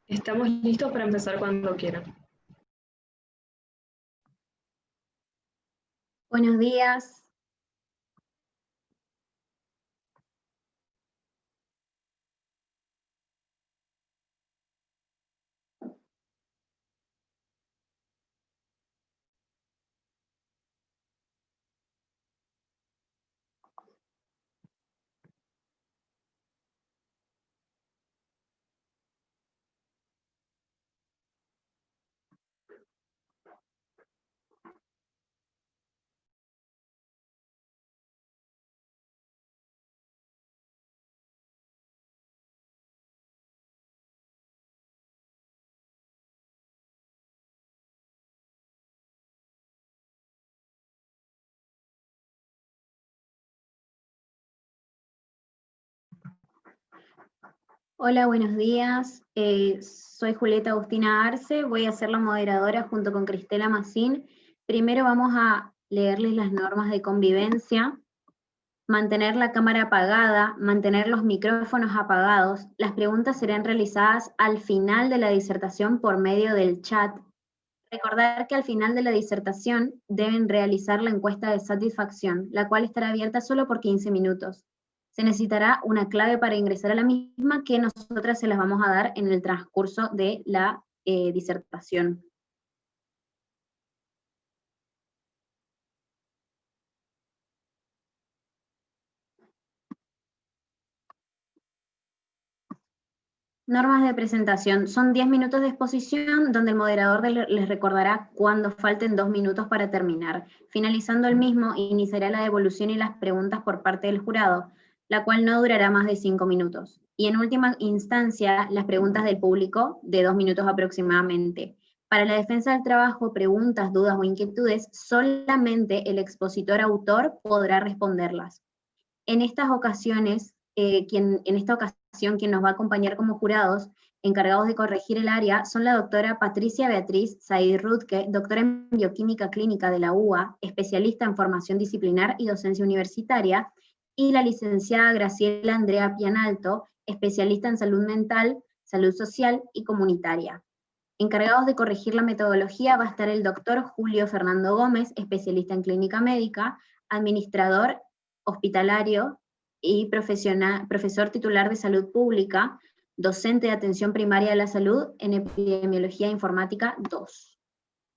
Estamos listos para empezar cuando quieran. Buenos días. Hola, buenos días. Soy Julieta Agustina Arce, voy a ser la moderadora junto con Cristela Massín. Primero vamos a leerles las normas de convivencia. Mantener la cámara apagada, mantener los micrófonos apagados. Las preguntas serán realizadas al final de la disertación por medio del chat. Recordar que al final de la disertación deben realizar la encuesta de satisfacción, la cual estará abierta solo por 15 minutos. Se necesitará una clave para ingresar a la misma que nosotras se las vamos a dar en el transcurso de la disertación. Normas de presentación. Son 10 minutos de exposición donde el moderador les recordará cuando falten 2 minutos para terminar. Finalizando el mismo, iniciará la devolución y las preguntas por parte del jurado, la cual no durará más de 5 minutos. Y en última instancia, las preguntas del público, de 2 minutos aproximadamente. Para la defensa del trabajo, preguntas, dudas o inquietudes, solamente el expositor autor podrá responderlas. En estas ocasiones, quien nos va a acompañar como jurados, encargados de corregir el área, son la doctora Patricia Beatriz Said Rutke, doctora en Bioquímica Clínica de la UBA, especialista en formación disciplinar y docencia universitaria, y la licenciada Graciela Andrea Pianalto, especialista en salud mental, salud social y comunitaria. Encargados de corregir la metodología va a estar el doctor Julio Fernando Gómez, especialista en clínica médica, administrador hospitalario y profesor titular de salud pública, docente de atención primaria de la salud en epidemiología informática 2.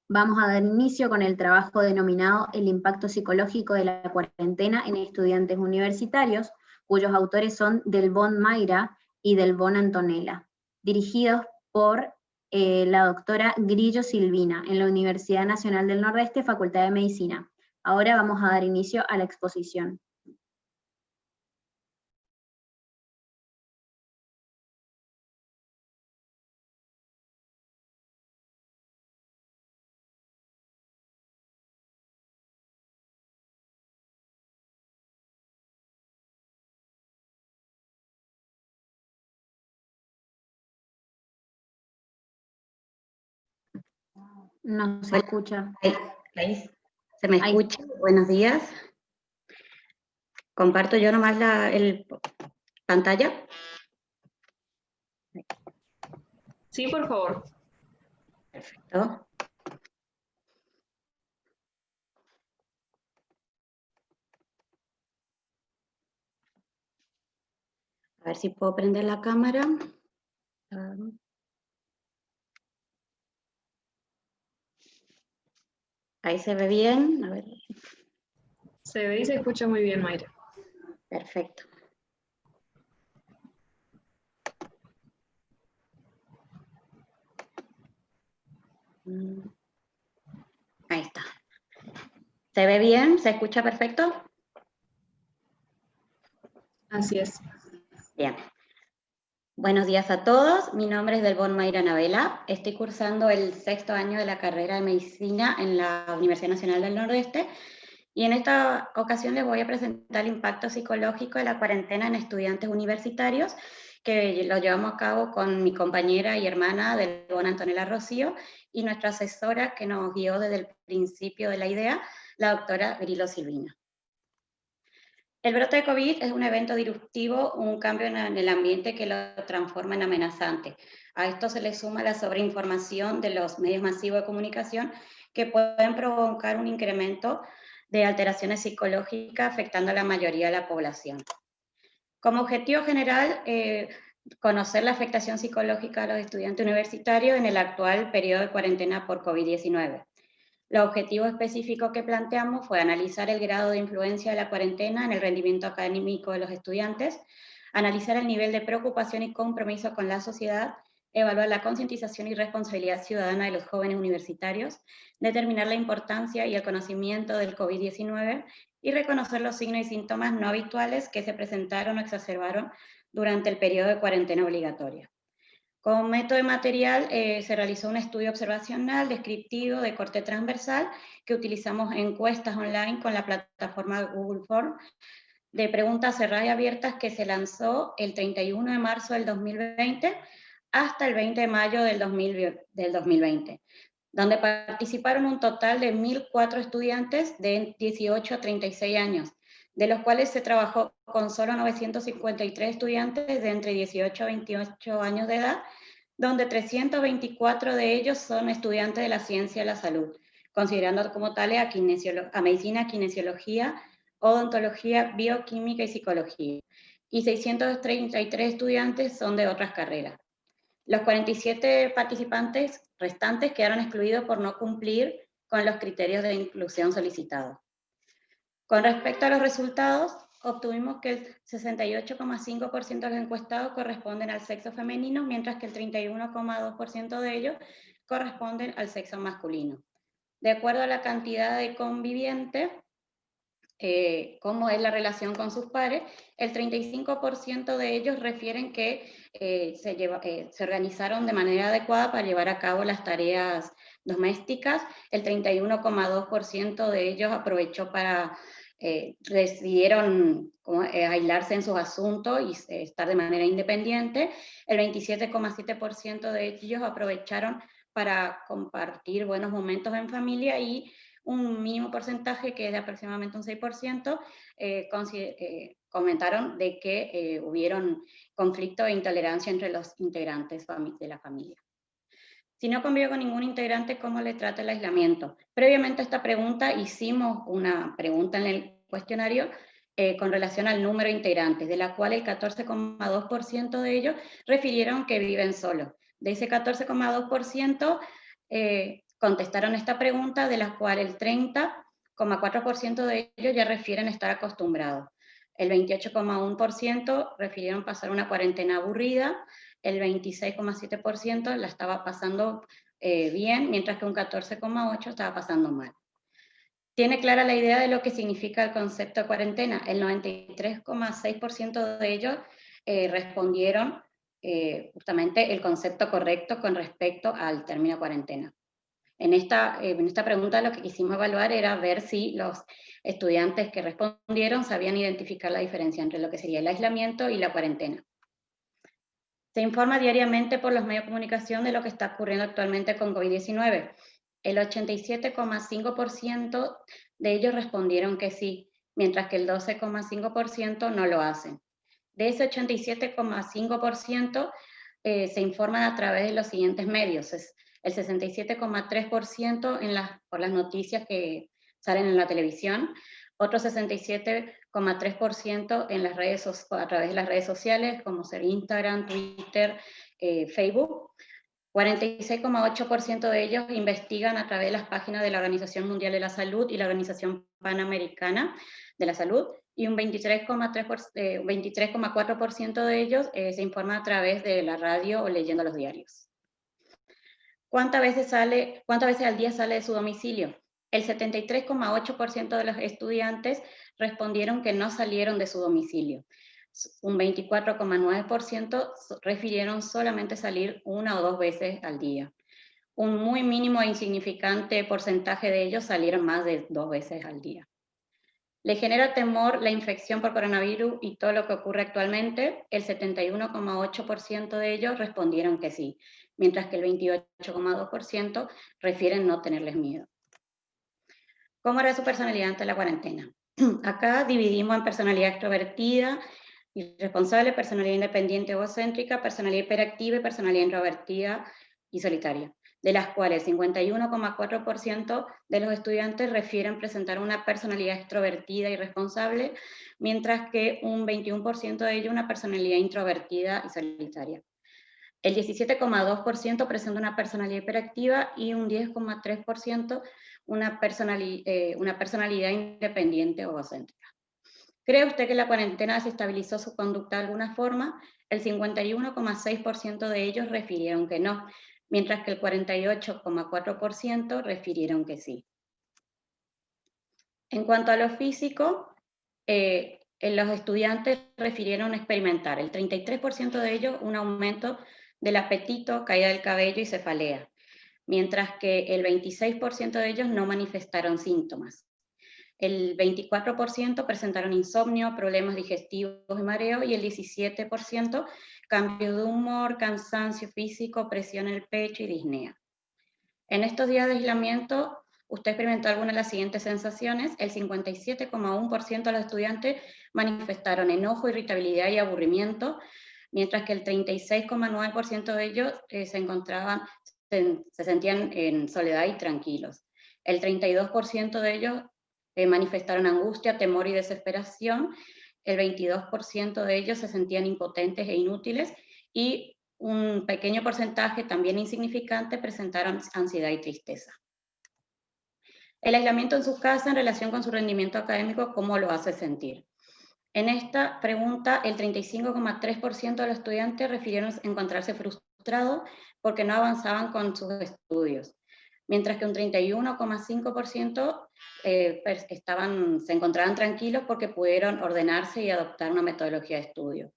Vamos a dar inicio con el trabajo denominado El impacto psicológico de la cuarentena en estudiantes universitarios, cuyos autores son Del Bon Mayra y Del Bon Antonella, dirigidos por la doctora Grillo Silvina, en la Universidad Nacional del Nordeste, Facultad de Medicina. Ahora vamos a dar inicio a la exposición. No se escucha. Ahí. ¿Se me escucha? Buenos días. Comparto yo nomás el pantalla. Sí, por favor. Perfecto. A ver si puedo prender la cámara. Ahí se ve bien. A ver. Se ve y se escucha muy bien, Mayra. Perfecto. Ahí está. ¿Se ve bien? ¿Se escucha perfecto? Así es. Bien. Buenos días a todos. Mi nombre es Del Bon Mayra Anabela. Estoy cursando el 6º año de la carrera de Medicina en la Universidad Nacional del Nordeste. Y en esta ocasión les voy a presentar el impacto psicológico de la cuarentena en estudiantes universitarios, que lo llevamos a cabo con mi compañera y hermana Del Bon Antonella Rocío, y nuestra asesora que nos guió desde el principio de la idea, la doctora Grillo Silvina. El brote de COVID es un evento disruptivo, un cambio en el ambiente que lo transforma en amenazante. A esto se le suma la sobreinformación de los medios masivos de comunicación que pueden provocar un incremento de alteraciones psicológicas afectando a la mayoría de la población. Como objetivo general, conocer la afectación psicológica de los estudiantes universitarios en el actual periodo de cuarentena por COVID-19. Los objetivos específicos que planteamos fue analizar el grado de influencia de la cuarentena en el rendimiento académico de los estudiantes, analizar el nivel de preocupación y compromiso con la sociedad, evaluar la concientización y responsabilidad ciudadana de los jóvenes universitarios, determinar la importancia y el conocimiento del COVID-19 y reconocer los signos y síntomas no habituales que se presentaron o exacerbaron durante el periodo de cuarentena obligatoria. Como método de material se realizó un estudio observacional descriptivo de corte transversal que utilizamos encuestas online con la plataforma Google Form de preguntas cerradas y abiertas que se lanzó el 31 de marzo del 2020 hasta el 20 de mayo del 2020, donde participaron un total de 1.004 estudiantes de 18 a 36 años, de los cuales se trabajó con solo 953 estudiantes de entre 18 a 28 años de edad, donde 324 de ellos son estudiantes de la ciencia de la salud, considerando como tales a medicina, kinesiología, odontología, bioquímica y psicología, y 633 estudiantes son de otras carreras. Los 47 participantes restantes quedaron excluidos por no cumplir con los criterios de inclusión solicitados. Con respecto a los resultados, obtuvimos que el 68,5% de los encuestados corresponden al sexo femenino, mientras que el 31,2% de ellos corresponden al sexo masculino. De acuerdo a la cantidad de convivientes, cómo es la relación con sus pares, el 35% de ellos refieren que se organizaron de manera adecuada para llevar a cabo las tareas domésticas, el 31,2% de ellos aprovechó para decidieron aislarse en sus asuntos y estar de manera independiente, el 27,7% de ellos aprovecharon para compartir buenos momentos en familia y un mínimo porcentaje, que es de aproximadamente un 6%, comentaron de que hubieron conflicto e intolerancia entre los integrantes de la familia. Si no convive con ningún integrante, ¿cómo le trata el aislamiento? Previamente a esta pregunta hicimos una pregunta en el cuestionario con relación al número de integrantes, de la cual el 14,2% de ellos refirieron que viven solos. De ese 14,2%, contestaron esta pregunta, de la cual el 30,4% de ellos ya refieren estar acostumbrados. El 28,1% refirieron pasar una cuarentena aburrida, el 26,7% la estaba pasando bien, mientras que un 14,8% estaba pasando mal. Tiene clara la idea de lo que significa el concepto de cuarentena. El 93,6% de ellos respondieron justamente el concepto correcto con respecto al término cuarentena. En esta pregunta lo que quisimos evaluar era ver si los estudiantes que respondieron sabían identificar la diferencia entre lo que sería el aislamiento y la cuarentena. Se informa diariamente por los medios de comunicación de lo que está ocurriendo actualmente con COVID-19. El 87,5% de ellos respondieron que sí, mientras que el 12,5% no lo hacen. De ese 87,5% se informan a través de los siguientes medios. El 67,3% por las noticias que salen en la televisión, otro 67,3% a través de las redes sociales, como ser Instagram, Twitter, Facebook. 46,8% de ellos investigan a través de las páginas de la Organización Mundial de la Salud y la Organización Panamericana de la Salud, y un 23,4% de ellos se informa a través de la radio o leyendo los diarios. ¿Cuántas veces al día sale de su domicilio? El 73,8% de los estudiantes respondieron que no salieron de su domicilio. Un 24,9% refirieron solamente salir 1 o 2 veces al día. Un muy mínimo e insignificante porcentaje de ellos salieron más de 2 veces al día. ¿Le genera temor la infección por coronavirus y todo lo que ocurre actualmente? El 71,8% de ellos respondieron que sí, mientras que el 28,2% refieren no tenerles miedo. ¿Cómo era su personalidad ante la cuarentena? Acá dividimos en personalidad extrovertida y responsable, personalidad independiente o egocéntrica, personalidad hiperactiva y personalidad introvertida y solitaria, de las cuales 51,4% de los estudiantes refieren presentar una personalidad extrovertida y responsable, mientras que un 21% de ellos una personalidad introvertida y solitaria. El 17,2% presenta una personalidad hiperactiva y un 10,3% una personalidad independiente o egocéntrica. ¿Cree usted que la cuarentena desestabilizó su conducta de alguna forma? El 51,6% de ellos refirieron que no, mientras que el 48,4% refirieron que sí. En cuanto a lo físico, los estudiantes refirieron experimentar, el 33% de ellos, un aumento del apetito, caída del cabello y cefalea, mientras que el 26% de ellos no manifestaron síntomas. El 24% presentaron insomnio, problemas digestivos y mareo, y el 17% cambios de humor, cansancio físico, presión en el pecho y disnea. En estos días de aislamiento, ¿usted experimentó alguna de las siguientes sensaciones? El 57,1% de los estudiantes manifestaron enojo, irritabilidad y aburrimiento, mientras que el 36,9% de ellos se sentían en soledad y tranquilos. El 32% de ellos manifestaron angustia, temor y desesperación. El 22% de ellos se sentían impotentes e inútiles, y un pequeño porcentaje, también insignificante, presentaron ansiedad y tristeza. El aislamiento en su casa en relación con su rendimiento académico, ¿cómo lo hace sentir? En esta pregunta, el 35,3% de los estudiantes refirieron encontrarse frustrados porque no avanzaban con sus estudios, mientras que un 31,5% se encontraban tranquilos porque pudieron ordenarse y adoptar una metodología de estudio.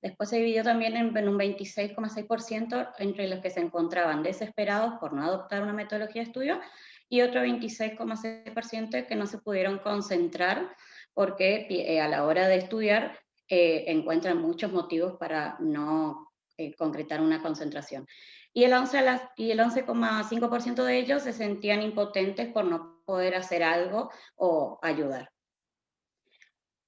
Después se dividió también en un 26,6% entre los que se encontraban desesperados por no adoptar una metodología de estudio, y otro 26,6% que no se pudieron concentrar porque a la hora de estudiar encuentran muchos motivos para no concretar una concentración. Y el 11,5% de ellos se sentían impotentes por no poder hacer algo o ayudar.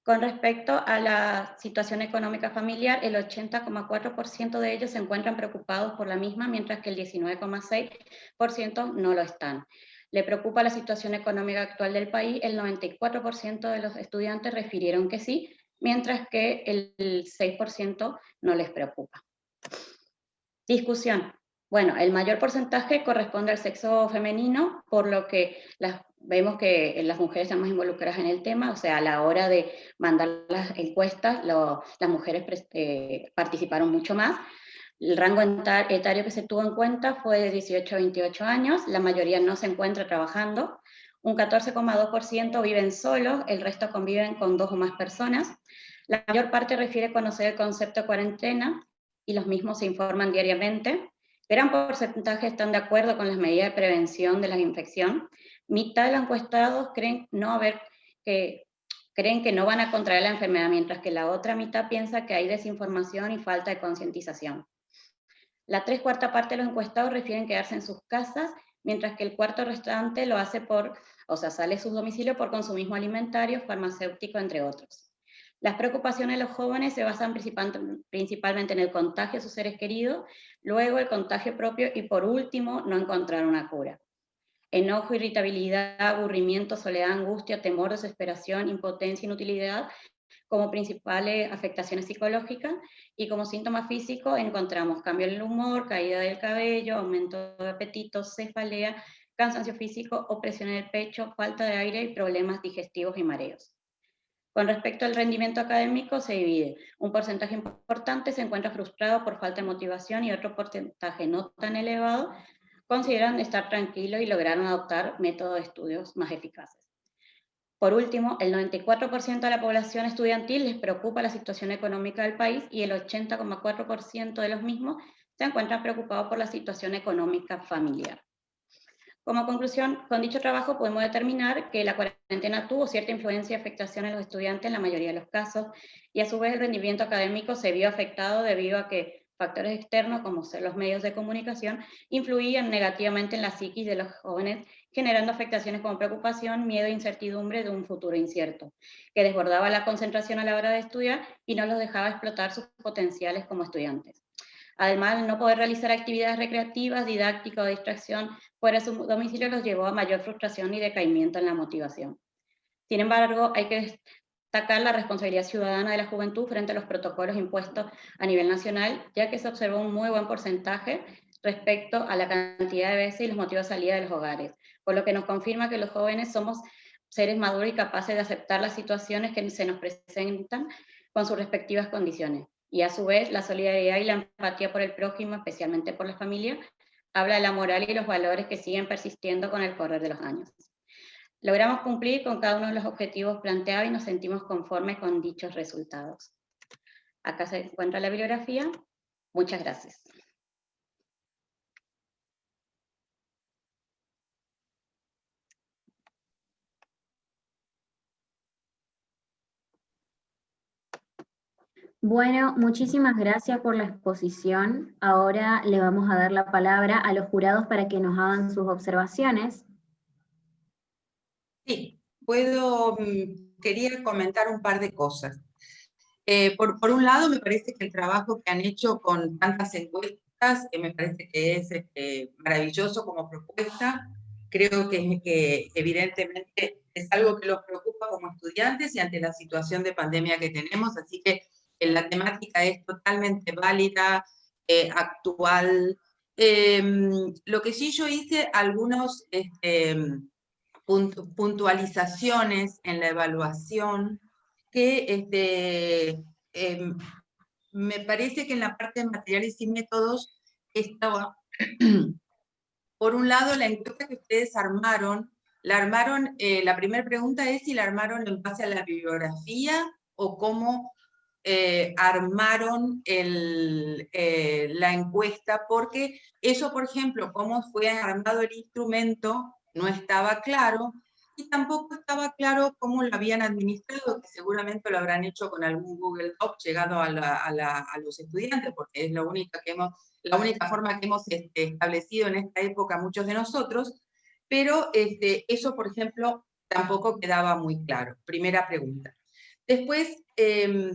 Con respecto a la situación económica familiar, el 80,4% de ellos se encuentran preocupados por la misma, mientras que el 19,6% no lo están. ¿Le preocupa la situación económica actual del país? El 94% de los estudiantes refirieron que sí, mientras que el 6% no les preocupa. Discusión. Bueno, el mayor porcentaje corresponde al sexo femenino, por lo que vemos que las mujeres están más involucradas en el tema, o sea, a la hora de mandar las encuestas, las mujeres participaron mucho más. El rango etario que se tuvo en cuenta fue de 18 a 28 años, la mayoría no se encuentra trabajando, un 14,2% viven solos, el resto conviven con 2 o más personas. La mayor parte refiere conocer el concepto de cuarentena, y los mismos se informan diariamente. Gran porcentaje están de acuerdo con las medidas de prevención de la infección. Mitad de los encuestados creen que no van a contraer la enfermedad, mientras que la otra mitad piensa que hay desinformación y falta de concientización. La 3/4 parte de los encuestados refieren quedarse en sus casas, mientras que el cuarto restante lo hace sale de sus domicilios por consumismo alimentario, farmacéutico, entre otros. Las preocupaciones de los jóvenes se basan principalmente en el contagio de sus seres queridos, luego el contagio propio y por último no encontrar una cura. Enojo, irritabilidad, aburrimiento, soledad, angustia, temor, desesperación, impotencia, inutilidad como principales afectaciones psicológicas, y como síntoma físico encontramos cambio en el humor, caída del cabello, aumento de apetito, cefalea, cansancio físico, opresión en el pecho, falta de aire y problemas digestivos y mareos. Con respecto al rendimiento académico se divide. Un porcentaje importante se encuentra frustrado por falta de motivación y otro porcentaje no tan elevado consideran estar tranquilos y lograron adoptar métodos de estudios más eficaces. Por último, el 94% de la población estudiantil les preocupa la situación económica del país y el 80,4% de los mismos se encuentran preocupados por la situación económica familiar. Como conclusión, con dicho trabajo podemos determinar que la cuarentena tuvo cierta influencia y afectación en los estudiantes en la mayoría de los casos, y a su vez el rendimiento académico se vio afectado debido a que factores externos, como ser los medios de comunicación, influían negativamente en la psiquis de los jóvenes, generando afectaciones como preocupación, miedo e incertidumbre de un futuro incierto, que desbordaba la concentración a la hora de estudiar y no los dejaba explotar sus potenciales como estudiantes. Además, el no poder realizar actividades recreativas, didácticas o de distracción fuera de su domicilio los llevó a mayor frustración y decaimiento en la motivación. Sin embargo, hay que destacar la responsabilidad ciudadana de la juventud frente a los protocolos impuestos a nivel nacional, ya que se observó un muy buen porcentaje respecto a la cantidad de veces y los motivos de salida de los hogares, por lo que nos confirma que los jóvenes somos seres maduros y capaces de aceptar las situaciones que se nos presentan con sus respectivas condiciones. Y a su vez, la solidaridad y la empatía por el prójimo, especialmente por la familia, habla de la moral y los valores que siguen persistiendo con el correr de los años. Logramos cumplir con cada uno de los objetivos planteados y nos sentimos conformes con dichos resultados. Acá se encuentra la bibliografía. Muchas gracias. Bueno, muchísimas gracias por la exposición. Ahora le vamos a dar la palabra a los jurados para que nos hagan sus observaciones. Sí, quería comentar un par de cosas. Por un lado, me parece que el trabajo que han hecho con tantas encuestas, que me parece que es maravilloso como propuesta, creo que evidentemente es algo que los preocupa como estudiantes y ante la situación de pandemia que tenemos, así que la temática es totalmente válida, actual. Lo que sí yo hice algunos puntualizaciones en la evaluación que me parece que en la parte de materiales y métodos estaba, por un lado, la encuesta que ustedes armaron, la primera pregunta es si la armaron en base a la bibliografía o cómo armaron la encuesta, porque eso, por ejemplo, cómo fue armado el instrumento, no estaba claro, y tampoco estaba claro cómo lo habían administrado, que seguramente lo habrán hecho con algún Google Doc llegado a los estudiantes, porque es la única forma que hemos establecido en esta época muchos de nosotros, pero eso, por ejemplo, tampoco quedaba muy claro. Primera pregunta. Después,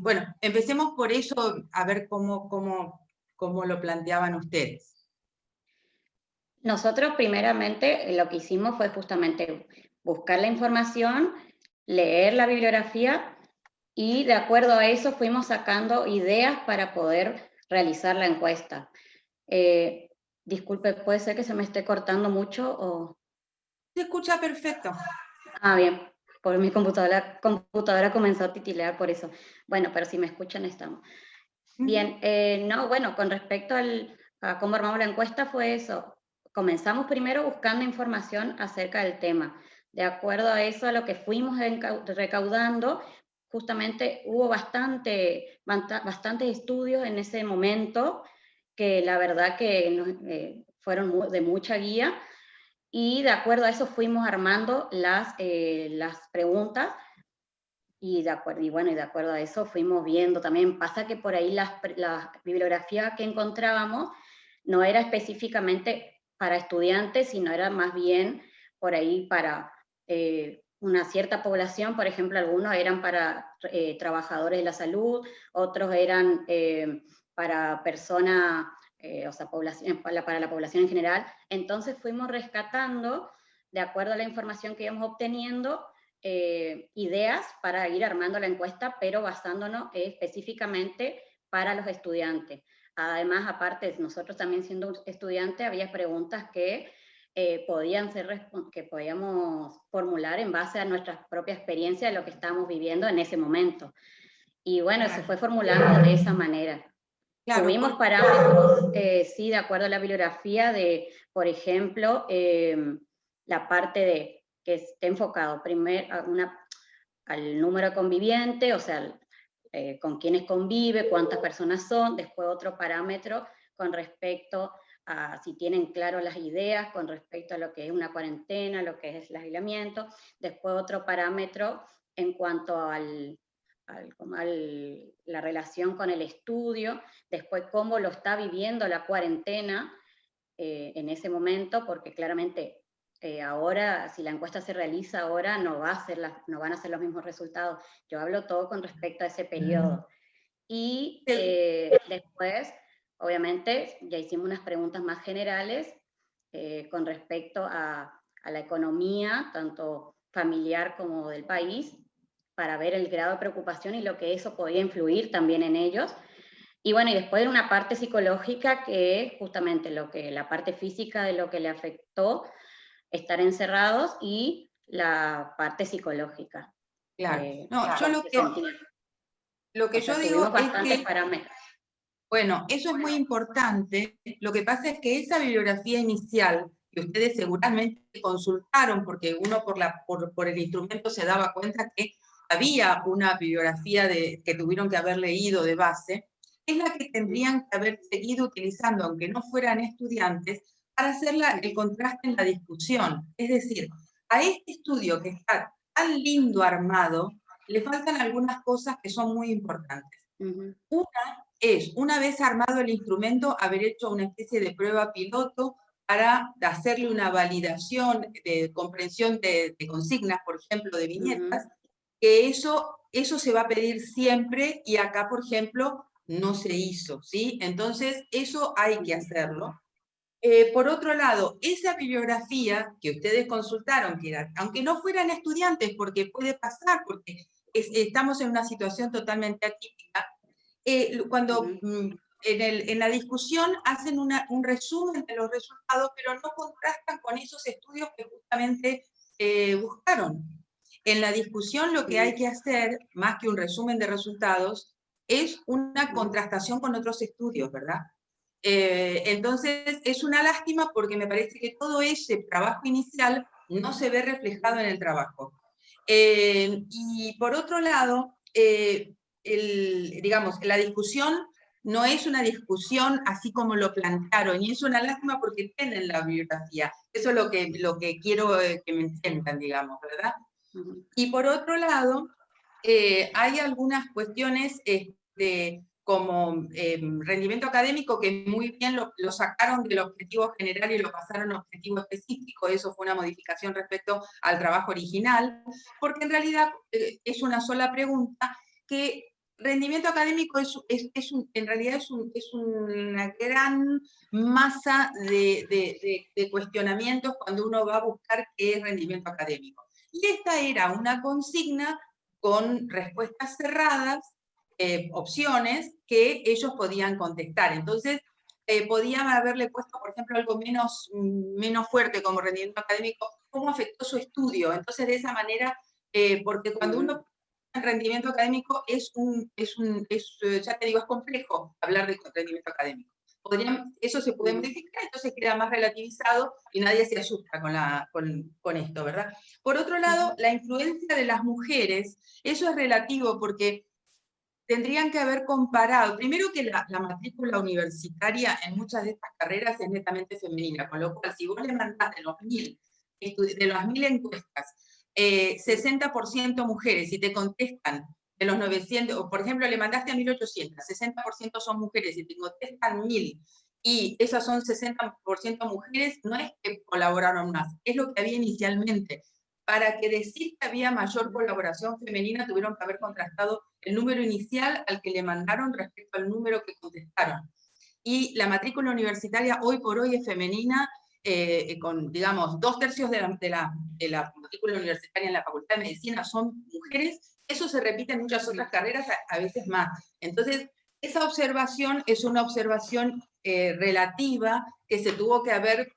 bueno, empecemos por eso, a ver cómo lo planteaban ustedes. Nosotros primeramente lo que hicimos fue justamente buscar la información, leer la bibliografía y de acuerdo a eso fuimos sacando ideas para poder realizar la encuesta. Disculpe, ¿puede ser que se me esté cortando mucho? O... Se escucha perfecto. Ah, bien, por mi computadora comenzó a titilar por eso. Bueno, pero si me escuchan estamos. Bien, no, bueno, con respecto a cómo armamos la encuesta fue eso. Comenzamos primero buscando información acerca del tema. De acuerdo a eso, a lo que fuimos recaudando, justamente hubo bastantes estudios en ese momento que la verdad que fueron de mucha guía, y de acuerdo a eso fuimos armando las preguntas. Y de acuerdo a eso fuimos viendo también. Pasa que por ahí la bibliografía que encontrábamos no era específicamente para estudiantes, sino era más bien por ahí para una cierta población. Por ejemplo, algunos eran para trabajadores de la salud, otros eran para personas, o sea, para la población en general. Entonces fuimos rescatando, de acuerdo a la información que íbamos obteniendo, ideas para ir armando la encuesta, pero basándonos específicamente para los estudiantes. Además, aparte, nosotros también siendo estudiantes, había preguntas que podíamos formular en base a nuestra propia experiencia de lo que estábamos viviendo en ese momento. Y bueno, se fue formulando de esa manera. Claro, tuvimos parámetros, sí, de acuerdo a la bibliografía, por ejemplo, la parte de que esté enfocado primero al número conviviente, o sea, con quiénes convive, cuántas personas son. Después otro parámetro con respecto a si tienen claro las ideas, con respecto a lo que es una cuarentena, lo que es el aislamiento. Después otro parámetro en cuanto a la relación con el estudio, después cómo lo está viviendo la cuarentena en ese momento, porque claramente ahora, si la encuesta se realiza ahora, no van a ser los mismos resultados. Yo hablo todo con respecto a ese periodo. Y después, obviamente, ya hicimos unas preguntas más generales con respecto a la economía, tanto familiar como del país, para ver el grado de preocupación y lo que eso podía influir también en ellos. Y bueno, y después una parte psicológica, que es justamente la parte física de lo que le afectó estar encerrados, y la parte psicológica. Claro. No, yo lo que yo digo es que, parámetros. bueno, eso es muy importante. Lo que pasa es que esa bibliografía inicial, que ustedes seguramente consultaron, porque uno por el instrumento se daba cuenta que había una bibliografía que tuvieron que haber leído de base, es la que tendrían que haber seguido utilizando, aunque no fueran estudiantes, para hacer el contraste en la discusión. Es decir, a este estudio que está tan lindo armado, le faltan algunas cosas que son muy importantes. Una es, una vez armado el instrumento, haber hecho una especie de prueba piloto para hacerle una validación de comprensión de consignas, por ejemplo, de viñetas, que eso se va a pedir siempre, y acá, por ejemplo, no se hizo, ¿sí? Entonces, eso hay que hacerlo. Por otro lado, esa bibliografía que ustedes consultaron, que era, aunque no fueran estudiantes, porque puede pasar, porque estamos en una situación totalmente atípica, cuando en la discusión hacen un resumen de los resultados, pero no contrastan con esos estudios que justamente buscaron. En la discusión lo que hay que hacer, más que un resumen de resultados, es una contrastación con otros estudios, ¿verdad? Entonces es una lástima, porque me parece que todo ese trabajo inicial no se ve reflejado en el trabajo. Y por otro lado, digamos, la discusión no es una discusión así como lo plantearon, y es una lástima porque tienen la bibliografía. Eso es lo que quiero que me entiendan, digamos, ¿verdad? Y por otro lado, hay algunas cuestiones como rendimiento académico, que muy bien lo sacaron del objetivo general y lo pasaron a objetivo específico. Eso fue una modificación respecto al trabajo original, porque en realidad es una sola pregunta, que rendimiento académico en realidad es una gran masa de cuestionamientos cuando uno va a buscar qué es rendimiento académico. Y esta era una consigna con respuestas cerradas, opciones que ellos podían contestar. Entonces, podían haberle puesto, por ejemplo, algo menos fuerte como rendimiento académico, cómo afectó su estudio. Entonces, de esa manera, porque cuando uno en rendimiento académico ya te digo, es complejo hablar de rendimiento académico. Eso se puede modificar, entonces queda más relativizado y nadie se asusta con esto, ¿verdad? Por otro lado, la influencia de las mujeres, eso es relativo, porque tendrían que haber comparado, primero que la matrícula universitaria en muchas de estas carreras es netamente femenina, con lo cual si vos le mandás de las 1000 encuestas, 60% mujeres, y te contestan de los 900, o por ejemplo le mandaste a 1800, 60% son mujeres, y te contestan 1000, y esas son 60% mujeres, no es que colaboraron más, es lo que había inicialmente. Para que decir que había mayor colaboración femenina, tuvieron que haber contrastado el número inicial al que le mandaron respecto al número que contestaron. Y la matrícula universitaria hoy por hoy es femenina, con, digamos, 2/3 de la matrícula universitaria en la Facultad de Medicina son mujeres. Eso se repite en muchas otras carreras, a veces más. Entonces, esa observación es una observación relativa, que se tuvo que haber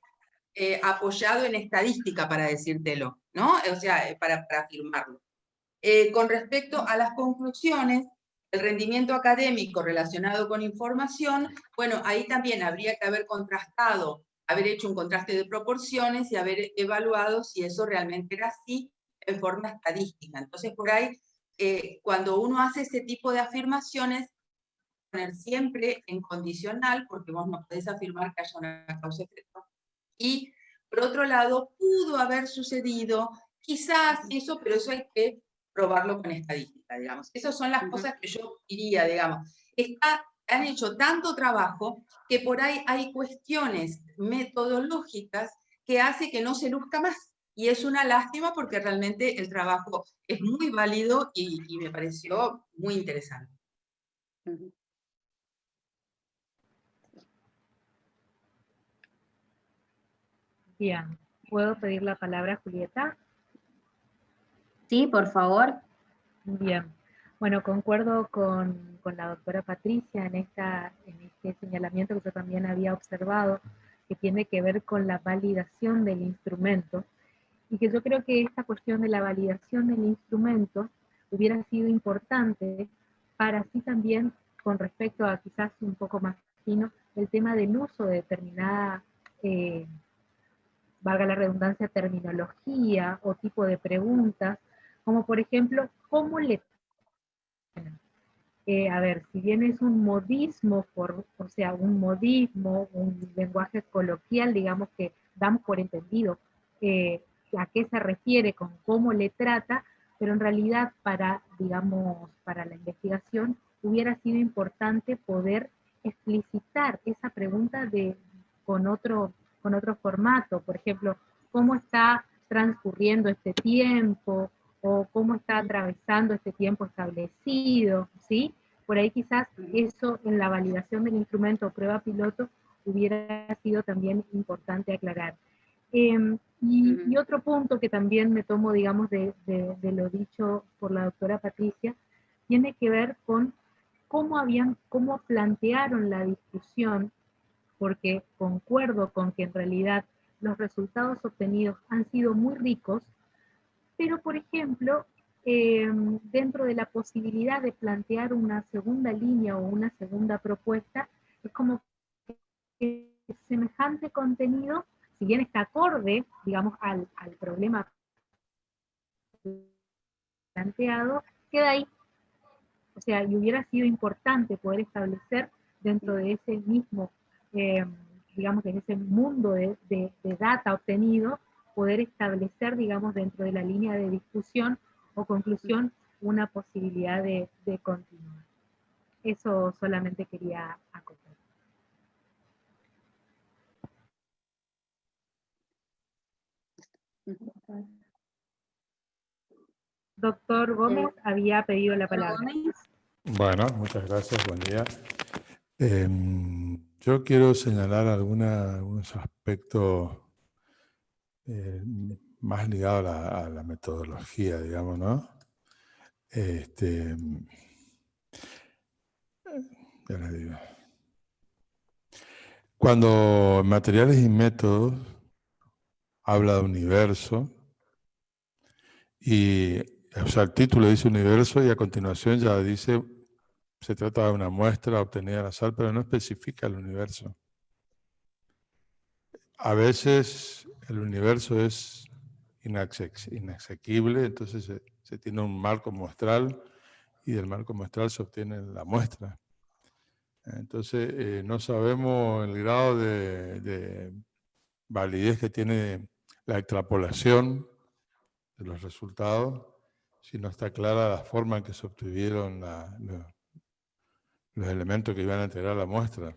apoyado en estadística, para decírtelo, ¿no? O sea, para afirmarlo. Con respecto a las conclusiones, el rendimiento académico relacionado con información, bueno, ahí también habría que haber contrastado, haber hecho un contraste de proporciones y haber evaluado si eso realmente era así en forma estadística. Entonces, por ahí, cuando uno hace ese tipo de afirmaciones, poner siempre en condicional, porque vos no podés afirmar que haya una causa-efecto. Y, por otro lado, pudo haber sucedido, quizás eso, pero eso hay que probarlo con estadística, digamos. Esas son las cosas que yo diría, digamos. Han hecho tanto trabajo que por ahí hay cuestiones metodológicas que hace que no se luzca más. Y es una lástima porque realmente el trabajo es muy válido y me pareció muy interesante. Bien, ¿puedo pedir la palabra, Julieta? Sí, por favor. Bien, bueno, concuerdo con la doctora Patricia en este señalamiento que yo también había observado, que tiene que ver con la validación del instrumento, y que yo creo que esta cuestión de la validación del instrumento hubiera sido importante para así también, con respecto a quizás un poco más fino, el tema del uso de determinada, valga la redundancia, terminología o tipo de preguntas, como por ejemplo, ¿cómo le... a ver, si bien es un modismo, o sea, un modismo, un lenguaje coloquial, digamos que damos por entendido a qué se refiere con cómo le trata, pero en realidad para, digamos, para la investigación hubiera sido importante poder explicitar esa pregunta con otro formato, por ejemplo, cómo está transcurriendo este tiempo, o cómo está atravesando este tiempo establecido, ¿sí? Por ahí quizás eso en la validación del instrumento o prueba piloto hubiera sido también importante aclarar. Y otro punto que también me tomo, digamos, de lo dicho por la doctora Patricia, tiene que ver con cómo plantearon la discusión, porque concuerdo con que en realidad los resultados obtenidos han sido muy ricos, pero por ejemplo, dentro de la posibilidad de plantear una segunda línea o una segunda propuesta, es como que semejante contenido, si bien está acorde, digamos, al problema planteado, queda ahí. O sea, y hubiera sido importante poder establecer dentro de ese mismo, digamos, en ese mundo de data obtenido, poder establecer, digamos, dentro de la línea de discusión o conclusión, una posibilidad de continuar. Eso solamente quería acotar. Doctor Gómez había pedido la palabra. Bueno, muchas gracias, buen día. Yo quiero señalar algunos aspectos más ligados a la metodología, digamos, ¿no? Ya les digo. Cuando materiales y métodos habla de universo, y o sea, el título dice universo y a continuación ya dice, se trata de una muestra obtenida al azar, pero no especifica el universo. A veces el universo es inasequible, entonces se tiene un marco muestral y del marco muestral se obtiene la muestra. Entonces no sabemos el grado de validez que tiene la extrapolación de los resultados, si no está clara la forma en que se obtuvieron los elementos que iban a integrar la muestra.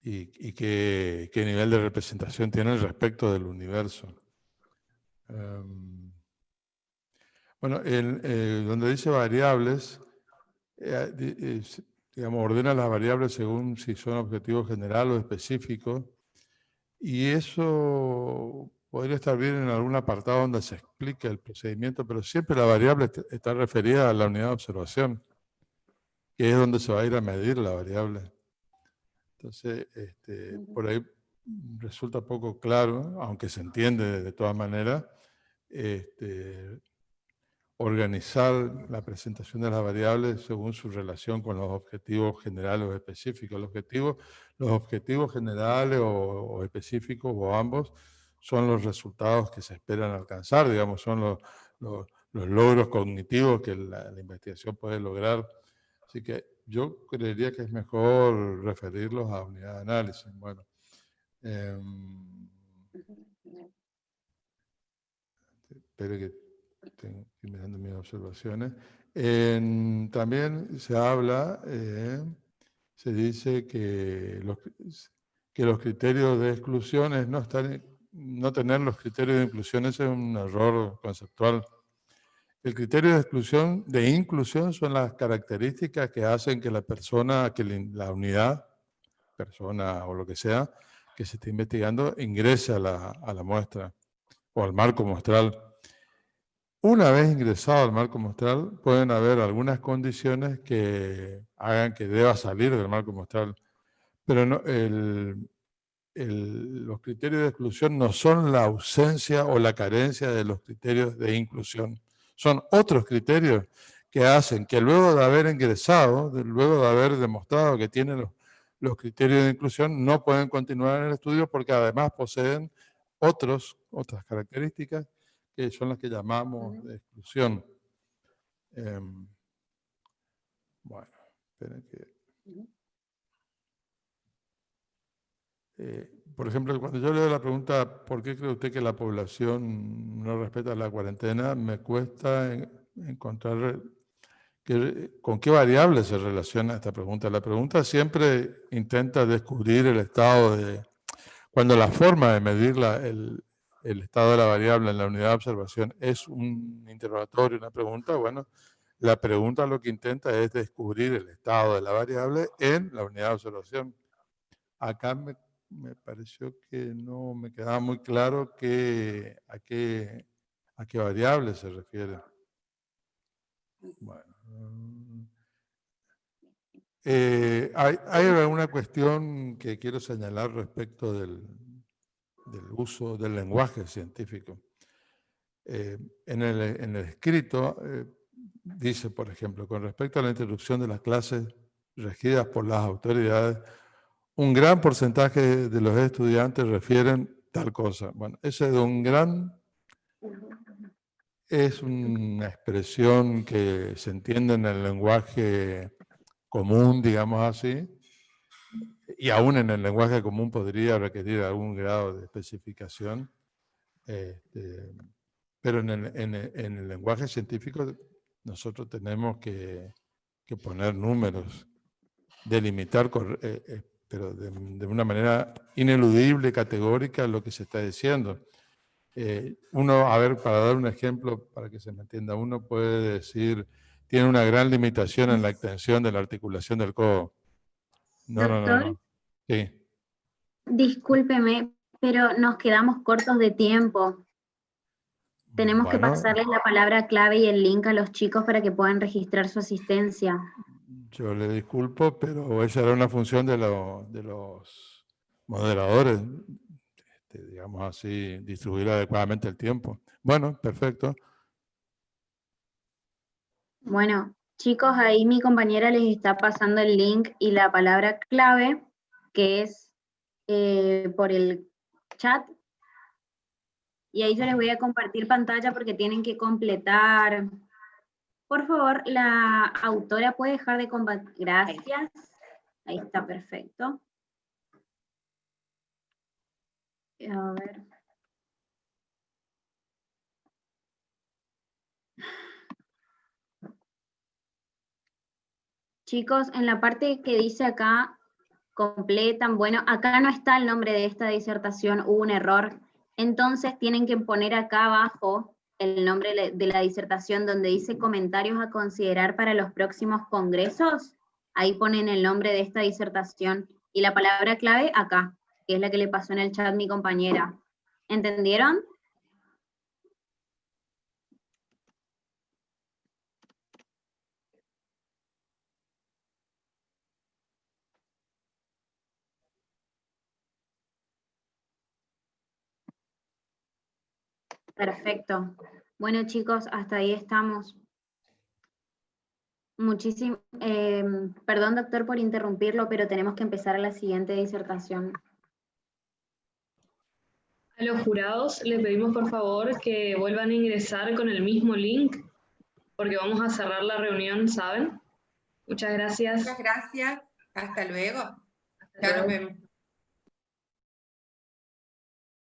Y qué nivel de representación tiene respecto del universo. Bueno, donde dice variables, digamos, ordena las variables según si son objetivos generales o específicos, y eso podría estar bien en algún apartado donde se explique el procedimiento, pero siempre la variable está referida a la unidad de observación, que es donde se va a ir a medir la variable. Entonces, por ahí resulta poco claro, aunque se entiende de todas maneras, organizar la presentación de las variables según su relación con los objetivos generales o específicos. Los objetivos generales o específicos, o ambos, son los resultados que se esperan alcanzar, digamos, son los logros cognitivos que la investigación puede lograr. Así que yo creería que es mejor referirlos a unidad de análisis. Bueno, espero que estoy mirando mis observaciones. También se habla, se dice que los criterios de exclusión es no tener los criterios de inclusión, ese es un error conceptual. El criterio de inclusión son las características que hacen que la persona, que la unidad, persona o lo que sea, que se esté investigando, ingrese a la muestra o al marco muestral. Una vez ingresado al marco muestral, pueden haber algunas condiciones que hagan que deba salir del marco muestral, pero no, los criterios de exclusión no son la ausencia o la carencia de los criterios de inclusión. Son otros criterios que hacen que luego de haber ingresado, luego de haber demostrado que tienen los criterios de inclusión, no pueden continuar en el estudio porque además poseen otras características que son las que llamamos de exclusión. Bueno, esperen que... por ejemplo, cuando yo leo la pregunta, ¿por qué cree usted que la población no respeta la cuarentena? Me cuesta encontrar con qué variables se relaciona esta pregunta. La pregunta siempre intenta descubrir el estado cuando la forma de medir el estado de la variable en la unidad de observación es un interrogatorio, una pregunta, bueno, la pregunta lo que intenta es descubrir el estado de la variable en la unidad de observación. Acá me pareció que no me quedaba muy claro a qué variable se refiere. Bueno, hay alguna cuestión que quiero señalar respecto del uso del lenguaje científico. En el escrito dice, por ejemplo, con respecto a la interrupción de las clases regidas por las autoridades, un gran porcentaje de los estudiantes refieren tal cosa. Bueno, ese de un gran es una expresión que se entiende en el lenguaje común, digamos así, y aún en el lenguaje común podría requerir algún grado de especificación, pero en el lenguaje científico nosotros tenemos que poner números, delimitar, pero de una manera ineludible, categórica, lo que se está diciendo. Para dar un ejemplo, para que se me entienda, uno puede decir, tiene una gran limitación en la extensión de la articulación del codo. No. Sí. Discúlpeme, pero nos quedamos cortos de tiempo. Tenemos que pasarles la palabra clave y el link a los chicos para que puedan registrar su asistencia. Yo le disculpo, pero esa era una función de los moderadores, digamos así, distribuir adecuadamente el tiempo. Bueno, perfecto. Bueno, chicos, ahí mi compañera les está pasando el link y la palabra clave, que es por el chat. Y ahí yo les voy a compartir pantalla porque tienen que completar. Por favor, la autora puede dejar de compartir. Gracias. Ahí está, perfecto. A ver. Chicos, en la parte que dice acá, completan, bueno, acá no está el nombre de esta disertación, hubo un error. Entonces tienen que poner acá abajo el nombre de la disertación donde dice comentarios a considerar para los próximos congresos. Ahí ponen el nombre de esta disertación y la palabra clave acá, que es la que le pasó en el chat mi compañera. ¿Entendieron? Perfecto. Bueno, chicos, hasta ahí estamos. Perdón, doctor, por interrumpirlo, pero tenemos que empezar a la siguiente disertación. A los jurados les pedimos por favor que vuelvan a ingresar con el mismo link, porque vamos a cerrar la reunión, ¿saben? Muchas gracias. Muchas gracias. Hasta luego. Hasta Ya luego. nos vemos.